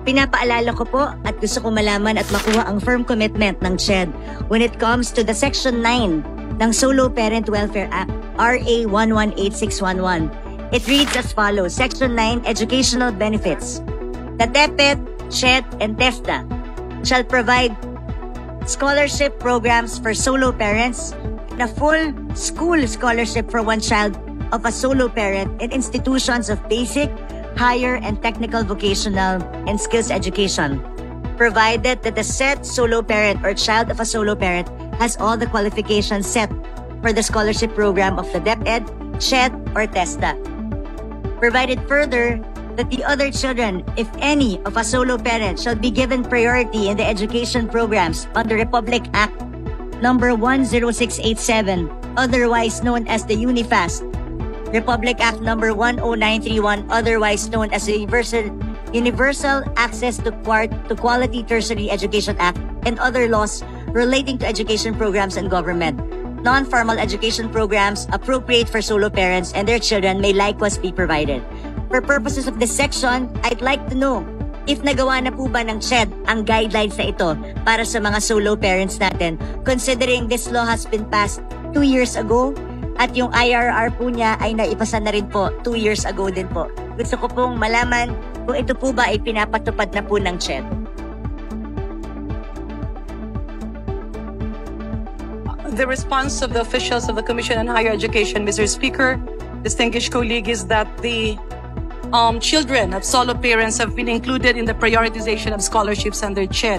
Pinapaalala ko po at gusto ko malaman at makuha ang firm commitment ng CHED when it comes to the Section 9 ng Solo Parent Welfare Act, RA 118611. It reads as follows, Section 9, Educational Benefits. The DepEd, CHED, and TEFTA shall provide scholarship programs for solo parents and a full school scholarship for one child of a solo parent in institutions of basic, higher, and technical vocational and skills education, provided that the said solo parent or child of a solo parent has all the qualifications set for the scholarship program of the DepEd, CHED, or TESTA. Provided further that the other children, if any, of a solo parent shall be given priority in the education programs under Republic Act number 10687, otherwise known as the UNIFAST, Republic Act number 10931, otherwise known as the Universal Access to Quality Tertiary Education Act, and other laws relating to education programs and government. Non-formal education programs appropriate for solo parents and their children may likewise be provided. For purposes of this section, I'd like to know if nagawa na po ba ng CHED ang guidelines na ito para sa mga solo parents natin, considering this law has been passed 2 years ago, at yung IRR po niya ay naipasa na rin po 2 years ago din po. Gusto ko pong malaman kung ito po ba ay pinapatupad na po ng CHED. The response of the officials of the Commission on Higher Education, Mr. Speaker, distinguished colleague, is that the children of solo parents have been included in the prioritization of scholarships under CHED.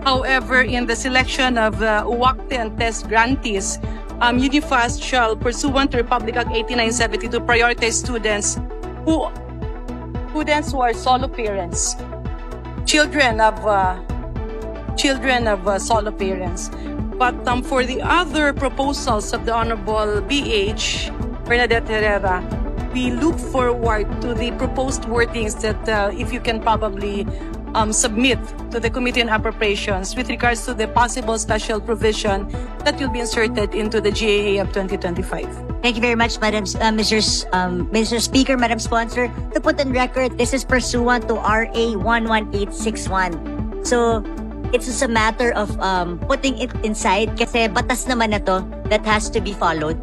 However, in the selection of UWACTE and TEST grantees, UNIFAST shall, pursuant to Republic Act 8972, prioritize students who are solo parents, children of solo parents. But for the other proposals of the Honorable BH Bernadette Herrera, we look forward to the proposed wordings that if you can probably submit to the Committee on Appropriations with regards to the possible special provision that will be inserted into the GAA of 2025. Thank you very much, Mr. Speaker, Madam Sponsor. To put on record, this is pursuant to RA 11861. So, it's just a matter of putting it inside kasi batas naman na to that has to be followed.